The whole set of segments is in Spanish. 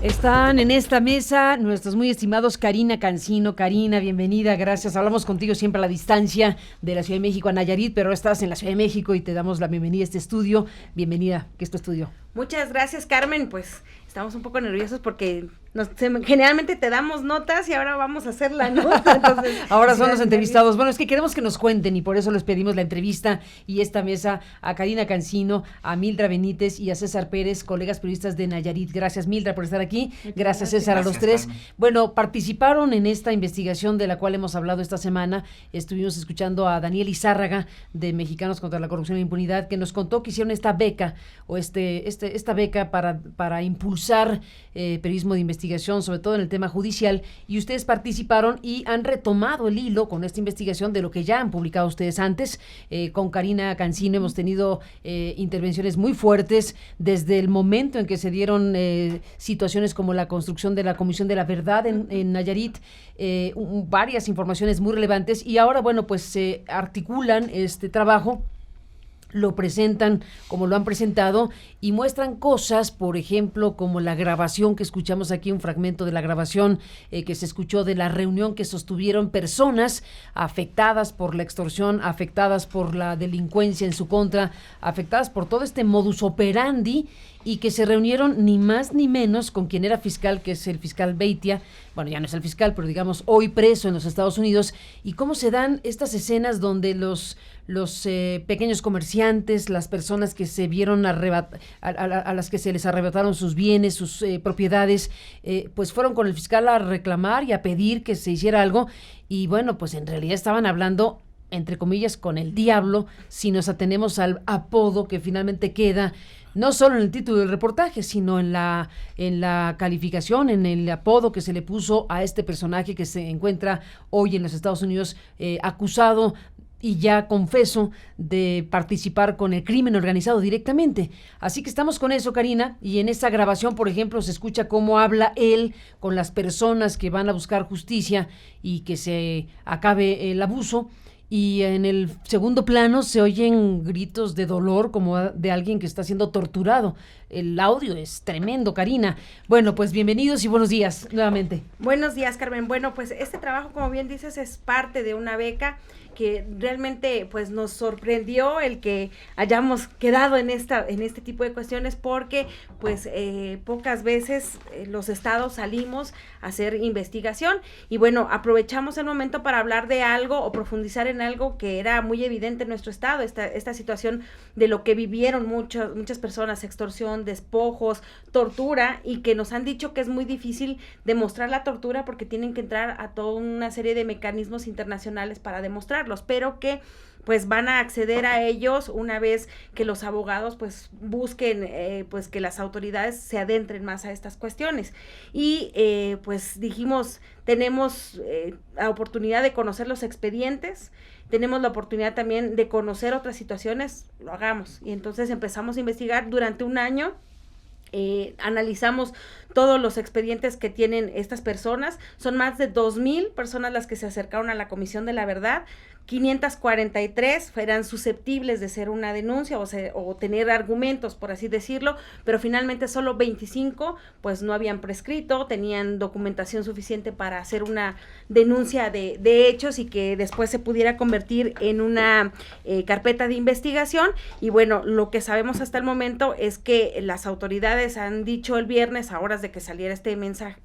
Están en esta mesa nuestros muy estimados Karina Cancino. Karina, bienvenida, gracias. Hablamos contigo siempre a la distancia de la Ciudad de México a Nayarit, pero estás en la Ciudad de México y te damos la bienvenida a este estudio. Bienvenida, ¿qué es tu estudio? Muchas gracias, Carmen. Pues estamos un poco nerviosos porque generalmente te damos notas y ahora vamos a hacer la nota. Entonces, ahora son los entrevistados. Bueno, es que queremos que nos cuenten y por eso les pedimos la entrevista y esta mesa a Karina Cancino, a Mildra Benítez y a César Pérez, colegas periodistas de Nayarit. Gracias, Mildra, por estar aquí. Gracias, César, a los tres. Carmen. Bueno, participaron en esta investigación de la cual hemos hablado esta semana. Estuvimos escuchando a Daniel Izárraga de Mexicanos contra la Corrupción e Impunidad, que nos contó que hicieron esta beca o esta beca para impulsar periodismo de investigación, sobre todo en el tema judicial, y ustedes participaron y han retomado el hilo con esta investigación de lo que ya han publicado ustedes antes. Con Karina Cancino hemos tenido intervenciones muy fuertes desde el momento en que se dieron situaciones como la construcción de la Comisión de la Verdad en Nayarit, varias informaciones muy relevantes, y ahora, bueno, pues se articulan este trabajo, lo presentan como lo han presentado y muestran cosas, por ejemplo, como la grabación que escuchamos aquí, un fragmento de la grabación que se escuchó de la reunión que sostuvieron personas afectadas por la extorsión, afectadas por la delincuencia en su contra, afectadas por todo este modus operandi, y que se reunieron ni más ni menos con quien era fiscal, que es el fiscal Beitia, bueno, ya no es el fiscal, pero digamos hoy preso en los Estados Unidos, y cómo se dan estas escenas donde los pequeños comerciantes, las personas que se vieron a las que se les arrebataron sus bienes, sus propiedades, pues fueron con el fiscal a reclamar y a pedir que se hiciera algo, y bueno, pues en realidad estaban hablando, entre comillas, con el diablo, si nos atenemos al apodo que finalmente queda, no solo en el título del reportaje, sino en la calificación, en el apodo que se le puso a este personaje que se encuentra hoy en los Estados Unidos acusado y ya confeso de participar con el crimen organizado directamente. Así que estamos con eso, Karina, y en esta grabación, por ejemplo, se escucha cómo habla él con las personas que van a buscar justicia y que se acabe el abuso. Y en el segundo plano se oyen gritos de dolor como de alguien que está siendo torturado. El audio es tremendo, Karina. Bueno, pues bienvenidos y buenos días nuevamente. Buenos días, Carmen. Bueno, pues este trabajo, como bien dices, es parte de una beca que realmente pues nos sorprendió el que hayamos quedado en este tipo de cuestiones, porque pues pocas veces los estados salimos a hacer investigación, y bueno, aprovechamos el momento para hablar de algo o profundizar en algo que era muy evidente en nuestro estado, esta situación de lo que vivieron muchas personas: extorsión, despojos, tortura, y que nos han dicho que es muy difícil demostrar la tortura porque tienen que entrar a toda una serie de mecanismos internacionales para demostrar, pero que pues van a acceder a ellos una vez que los abogados pues busquen pues que las autoridades se adentren más a estas cuestiones. Y pues dijimos, tenemos la oportunidad de conocer los expedientes, tenemos la oportunidad también de conocer otras situaciones, lo hagamos. Y entonces empezamos a investigar durante un año. Analizamos todos los expedientes que tienen estas personas. Son más de 2,000 personas las que se acercaron a la Comisión de la Verdad. 543 eran susceptibles de ser una denuncia o tener argumentos, por así decirlo, pero finalmente solo 25 pues no habían prescrito, tenían documentación suficiente para hacer una denuncia de hechos y que después se pudiera convertir en una carpeta de investigación. Y bueno, lo que sabemos hasta el momento es que las autoridades han dicho el viernes, a horas de que saliera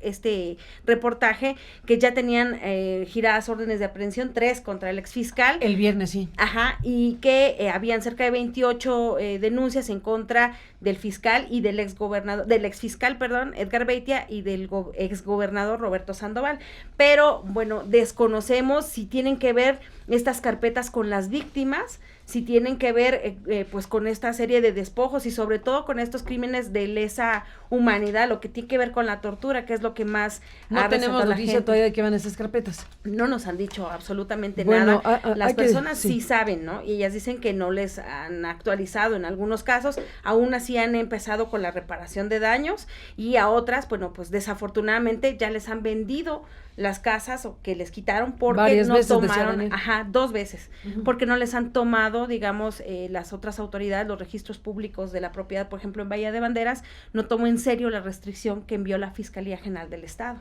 este reportaje, que ya tenían giradas órdenes de aprehensión, 3 contra el exfiscal. El viernes, sí. Ajá, y que habían cerca de 28 denuncias en contra del fiscal y del exfiscal, Edgar Beitia, y del exgobernador Roberto Sandoval. Pero, bueno, desconocemos si tienen que ver estas carpetas con las víctimas, si tienen que ver pues con esta serie de despojos y sobre todo con estos crímenes de lesa humanidad, lo que tiene que ver con la tortura, que es lo que más no tenemos noticia todavía de que van esas carpetas. No nos han dicho absolutamente nada. Las personas sí saben, ¿no? Y ellas dicen que no les han actualizado en algunos casos, aún así han empezado con la reparación de daños, y a otras, bueno, pues desafortunadamente ya les han vendido las casas o que les quitaron porque no tomaron, 2 veces, porque no les han tomado lado, digamos, las otras autoridades, los registros públicos de la propiedad, por ejemplo, en Bahía de Banderas, no tomó en serio la restricción que envió la Fiscalía General del Estado.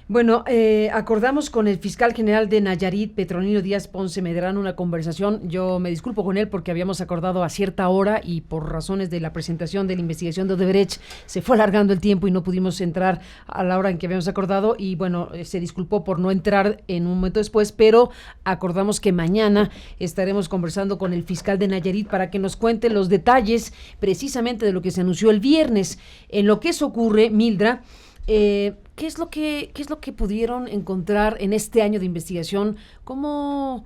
Bueno, acordamos con el fiscal general de Nayarit, Petronilo Díaz Ponce Medrano, una conversación. Yo me disculpo con él porque habíamos acordado a cierta hora y por razones de la presentación de la investigación de Odebrecht se fue alargando el tiempo y no pudimos entrar a la hora en que habíamos acordado y bueno, se disculpó por no entrar en un momento después, pero acordamos que mañana estaremos conversando con el fiscal de Nayarit para que nos cuente los detalles precisamente de lo que se anunció el viernes. En lo que eso ocurre, Mildra, ¿qué es lo que pudieron encontrar en este año de investigación? ¿Cómo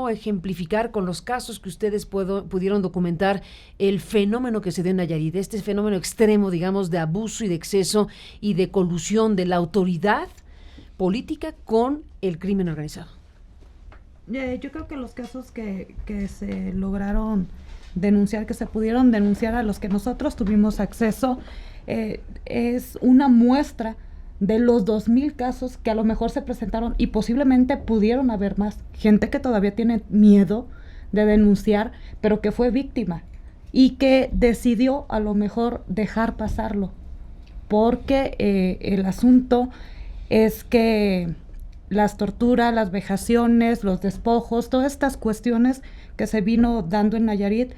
ejemplificar con los casos que ustedes pudieron documentar el fenómeno que se dio en Nayarit, este fenómeno extremo, digamos, de abuso y de exceso y de colusión de la autoridad política con el crimen organizado? Yo creo que los casos que se lograron denunciar, que se pudieron denunciar, a los que nosotros tuvimos acceso, es una muestra de los 2,000 casos que a lo mejor se presentaron y posiblemente pudieron haber más. Gente que todavía tiene miedo de denunciar, pero que fue víctima y que decidió a lo mejor dejar pasarlo. Porque el asunto es que las torturas, las vejaciones, los despojos, todas estas cuestiones que se vino dando en Nayarit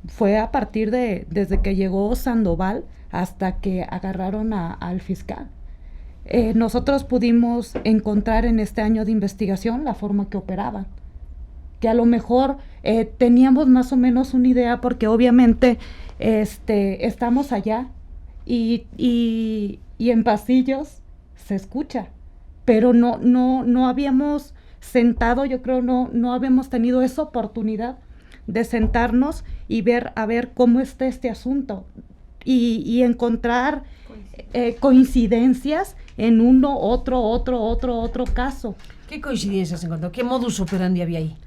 fue a partir desde que llegó Sandoval hasta que agarraron al fiscal. Nosotros pudimos encontrar en este año de investigación la forma que operaban, que a lo mejor teníamos más o menos una idea, porque obviamente estamos allá y en pasillos se escucha, pero no habíamos sentado, yo creo no habíamos tenido esa oportunidad de sentarnos y ver cómo está este asunto y encontrar coincidencias en uno, otro caso. ¿Qué coincidencias encontró? ¿Qué modus operandi había ahí?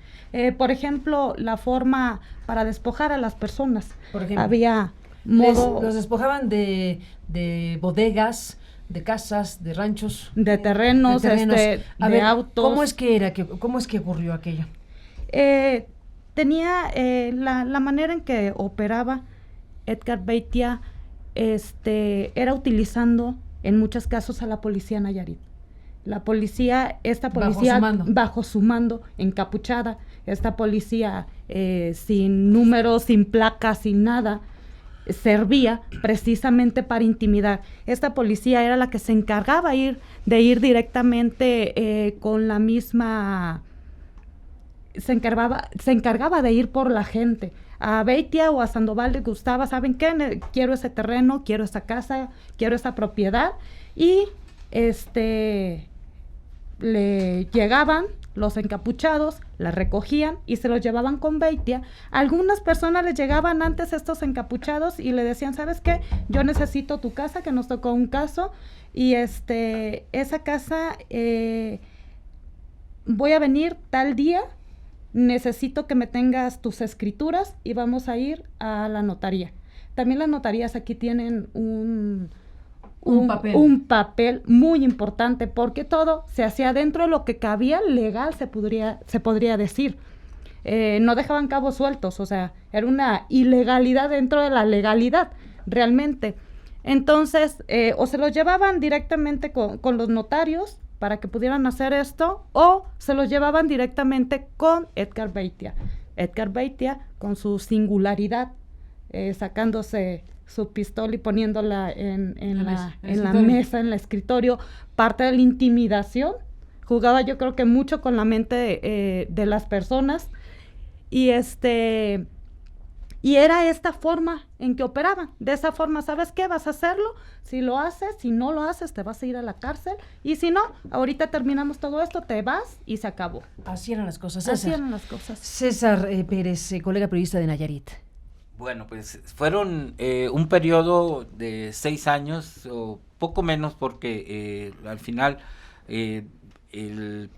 Por ejemplo, la forma para despojar a las personas. Por ejemplo, había los despojaban de bodegas, de casas, de ranchos, de terrenos, de autos. ¿Cómo es que ocurrió aquello? Tenía la manera en que operaba Edgar Beitia, era utilizando en muchos casos a la policía Nayarit. Esta policía bajo su mando, encapuchada, esta policía sin números, sin placas, sin nada, servía precisamente para intimidar. Esta policía era la que se encargaba de ir directamente con la misma... Se encargaba de ir por la gente. A Beitia o a Sandoval les gustaba, ¿saben qué? Quiero ese terreno, quiero esa casa, quiero esa propiedad. Y le llegaban los encapuchados, la recogían y se los llevaban con Beitia. Algunas personas les llegaban antes estos encapuchados y le decían, ¿sabes qué? Yo necesito tu casa, que nos tocó un caso, y esa casa, voy a venir tal día, necesito que me tengas tus escrituras y vamos a ir a la notaría. También las notarías aquí tienen un papel muy importante, porque todo se hacía dentro de lo que cabía legal, se podría decir. No dejaban cabos sueltos, o sea, era una ilegalidad dentro de la legalidad, realmente. Entonces, o se los llevaban directamente con los notarios para que pudieran hacer esto, o se los llevaban directamente con Edgar Beitia. Edgar Beitia, con su singularidad, sacándose su pistola y poniéndola en la mesa, en el escritorio, parte de la intimidación. Jugaba, yo creo que mucho con la mente de las personas, y era esta forma en que operaban. De esa forma, ¿sabes qué? Vas a hacerlo. Si lo haces, si no lo haces, te vas a ir a la cárcel. Y si no, ahorita terminamos todo esto, te vas y se acabó. Así eran las cosas. Así eran las cosas. César Pérez, colega periodista de Nayarit. Bueno, pues fueron un periodo de 6 años o poco menos, porque al final el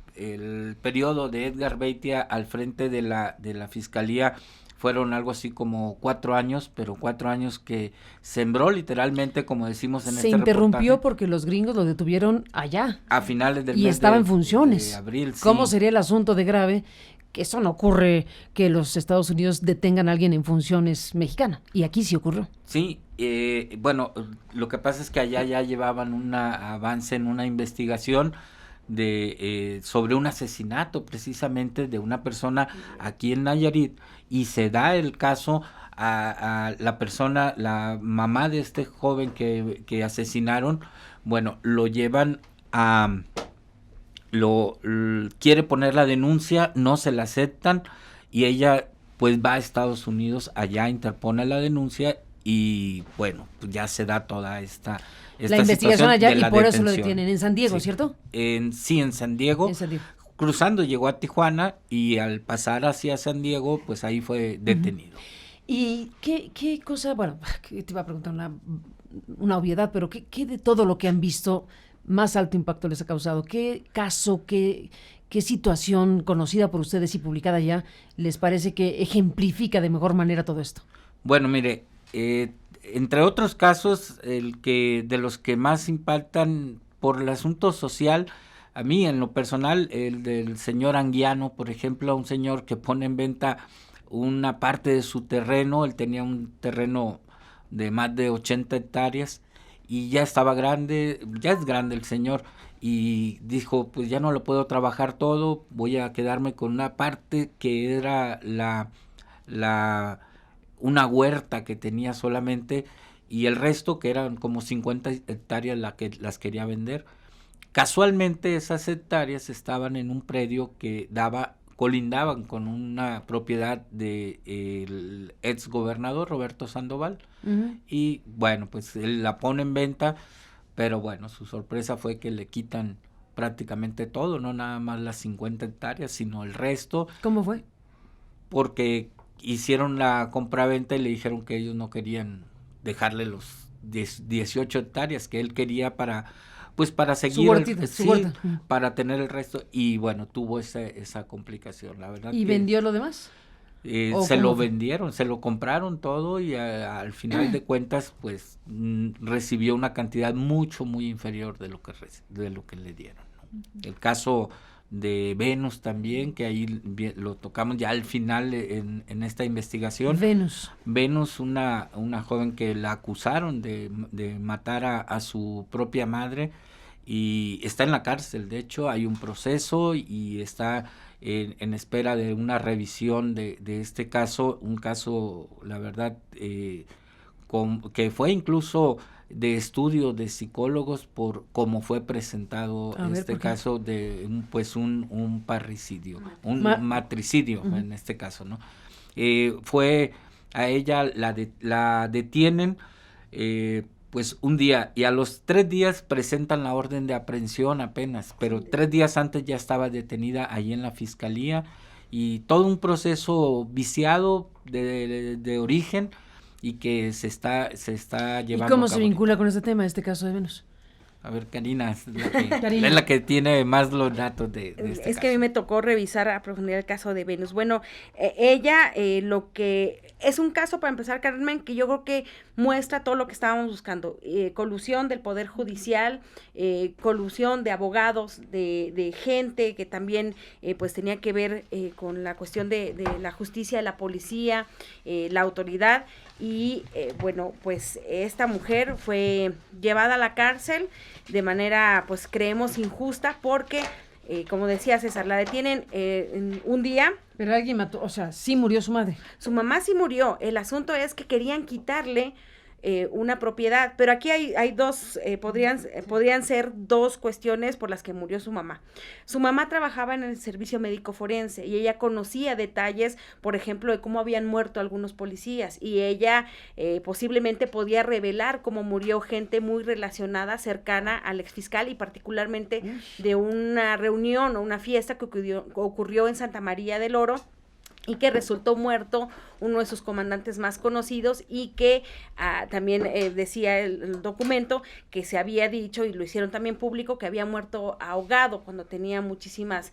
periodo de Edgar Beitia al frente de la Fiscalía fueron algo así como 4 años, pero 4 años que sembró literalmente, como decimos en este reportaje. Se interrumpió porque los gringos lo detuvieron allá. A finales del mes y estaba en funciones. De abril. ¿Cómo sería el asunto de grave que eso no ocurre, que los Estados Unidos detengan a alguien en funciones mexicana, y aquí sí ocurrió. Sí, bueno, lo que pasa es que allá ya llevaban un avance en una investigación sobre un asesinato precisamente de una persona aquí en Nayarit, y se da el caso a la persona, la mamá de este joven que asesinaron, bueno, lo llevan quiere poner la denuncia, no se la aceptan, y ella pues va a Estados Unidos, allá interpone la denuncia, y bueno, pues ya se da toda esta la investigación allá, y por eso lo detención. detienen en San Diego, Sí. ¿cierto? Sí, en San Diego. En San Diego. Cruzando llegó a Tijuana, y al pasar hacia San Diego, pues ahí fue detenido. ¿Y qué cosa, bueno, que te iba a preguntar una obviedad, pero qué de todo lo que han visto más alto impacto les ha causado? ¿Qué caso, qué situación conocida por ustedes y publicada ya les parece que ejemplifica de mejor manera todo esto? Bueno, mire, entre otros casos, de los que más impactan por el asunto social, a mí en lo personal, el del señor Anguiano, por ejemplo, un señor que pone en venta una parte de su terreno. Él tenía un terreno de más de 80 hectáreas y ya estaba grande, ya es grande el señor, y dijo, pues ya no lo puedo trabajar todo, voy a quedarme con una parte que era una huerta que tenía solamente, y el resto, que eran como 50 hectáreas, las quería vender. Casualmente esas hectáreas estaban en un predio que colindaban con una propiedad del ex gobernador Roberto Sandoval. Uh-huh. Y bueno, pues él la pone en venta, pero bueno, su sorpresa fue que le quitan prácticamente todo, no nada más las 50 hectáreas, sino el resto. ¿Cómo fue? Porque hicieron la compraventa y le dijeron que ellos no querían dejarle los 18 hectáreas que él quería para seguir su huertita, su huerta. Para tener el resto, y bueno, tuvo esa complicación, la verdad. ¿Y vendió lo demás? Se lo vendieron, se lo compraron todo, y al final de cuentas pues recibió una cantidad muy inferior de lo que le dieron, ¿no? El caso de Venus también, que ahí lo tocamos ya al final en esta investigación. Venus, una joven que la acusaron de matar a su propia madre, y está en la cárcel. De hecho, hay un proceso y está en espera de una revisión de este caso, un caso, la verdad, que fue incluso de estudio de psicólogos por cómo fue presentado caso de un parricidio, un matricidio, uh-huh, en este caso, ¿no? Fue a ella, la detienen pues un día, y a los 3 días presentan la orden de aprehensión apenas, pero 3 días antes ya estaba detenida ahí en la fiscalía, y todo un proceso viciado de origen, y que se está llevando. ¿Y cómo se vincula con este tema, este caso de Venus? A ver, Karina es la que tiene más los datos de este caso. Es que a mí me tocó revisar a profundidad el caso de Venus. Bueno, ella, lo que es un caso, para empezar, Carmen, que yo creo que muestra todo lo que estábamos buscando. Colusión del Poder Judicial, colusión de abogados, de gente que también pues tenía que ver con la cuestión de la justicia, de la policía, la autoridad. Y bueno, pues esta mujer fue llevada a la cárcel de manera, pues creemos, injusta, porque, como decía César, la detienen en un día. Pero alguien mató, o sea, sí murió su madre. Su mamá sí murió. El asunto es que querían quitarle una propiedad, pero aquí hay dos, podrían ser dos cuestiones por las que murió su mamá. Su mamá trabajaba en el servicio médico forense y ella conocía detalles, por ejemplo, de cómo habían muerto algunos policías, y ella posiblemente podía revelar cómo murió gente muy relacionada, cercana al exfiscal, y particularmente de una reunión o una fiesta que ocurrió en Santa María del Oro, y que resultó muerto uno de sus comandantes más conocidos, y que también decía el documento que se había dicho, y lo hicieron también público, que había muerto ahogado cuando tenía muchísimas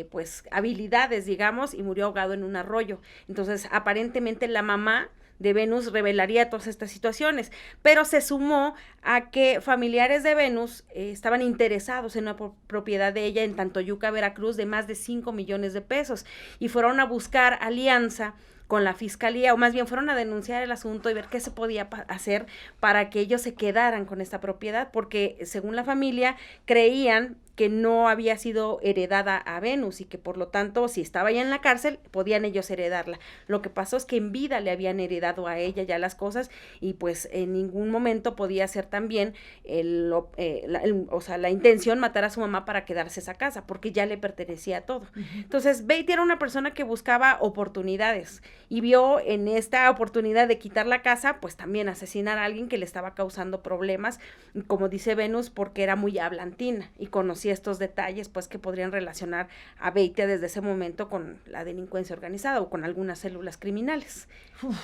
pues habilidades, digamos, y murió ahogado en un arroyo. Entonces, aparentemente la mamá de Venus revelaría todas estas situaciones, pero se sumó a que familiares de Venus estaban interesados en una propiedad de ella en Tantoyuca, Veracruz, de más de 5 millones de pesos, y fueron a buscar alianza con la fiscalía, o más bien fueron a denunciar el asunto y ver qué se podía hacer para que ellos se quedaran con esta propiedad, porque según la familia creían que no había sido heredada a Venus y que por lo tanto si estaba ya en la cárcel podían ellos heredarla. Lo que pasó es que en vida le habían heredado a ella ya las cosas y pues en ningún momento podía ser también la intención matar a su mamá para quedarse esa casa, porque ya le pertenecía todo. Entonces Beatty era una persona que buscaba oportunidades y vio en esta oportunidad de quitar la casa, pues también asesinar a alguien que le estaba causando problemas, como dice Venus, porque era muy hablantina y conocía estos detalles, pues que podrían relacionar a Beatty desde ese momento con la delincuencia organizada o con algunas células criminales.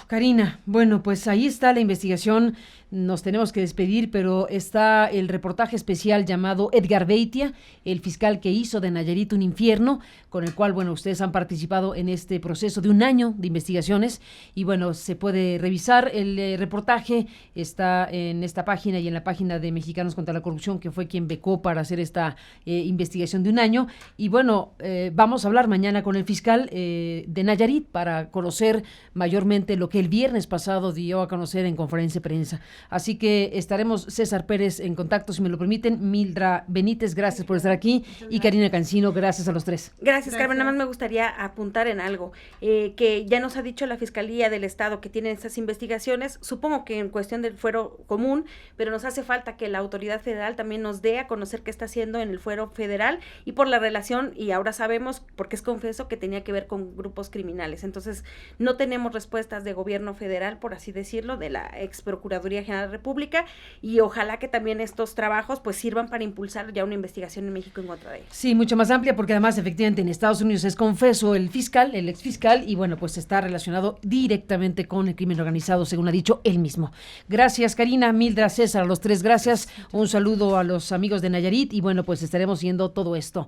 Karina, bueno, pues ahí está la investigación, nos tenemos que despedir, pero está el reportaje especial llamado Edgar Beitia, el fiscal que hizo de Nayarit un infierno, con el cual, bueno, ustedes han participado en este proceso de un año de investigaciones y bueno, se puede revisar el reportaje, está en esta página y en la página de Mexicanos contra la Corrupción, que fue quien becó para hacer esta investigación de un año, y bueno, vamos a hablar mañana con el fiscal de Nayarit para conocer mayormente lo que el viernes pasado dio a conocer en conferencia de prensa. Así que estaremos, César Pérez, en contacto, si me lo permiten. Mildra Benítez, gracias por estar aquí, y Karina Cancino, gracias a los tres. Gracias, Carmen. Nada más me gustaría apuntar en algo, que ya nos ha dicho la Fiscalía del Estado que tiene estas investigaciones, supongo que en cuestión del fuero común, pero nos hace falta que la autoridad federal también nos dé a conocer qué está haciendo en el fuero federal y por la relación, y ahora sabemos, porque es confeso, que tenía que ver con grupos criminales. Entonces, no tenemos respuestas de gobierno federal, por así decirlo, de la ex Procuraduría General de la República, y ojalá que también estos trabajos pues sirvan para impulsar ya una investigación en México en contra de ellos. Sí, mucho más amplia, porque además efectivamente en Estados Unidos es confeso el fiscal, el exfiscal, y bueno, pues está relacionado directamente con el crimen organizado, según ha dicho él mismo. Gracias, Karina, Mildra, César, a los tres, gracias. Un saludo a los amigos de Nayarit y bueno, pues estaremos viendo todo esto.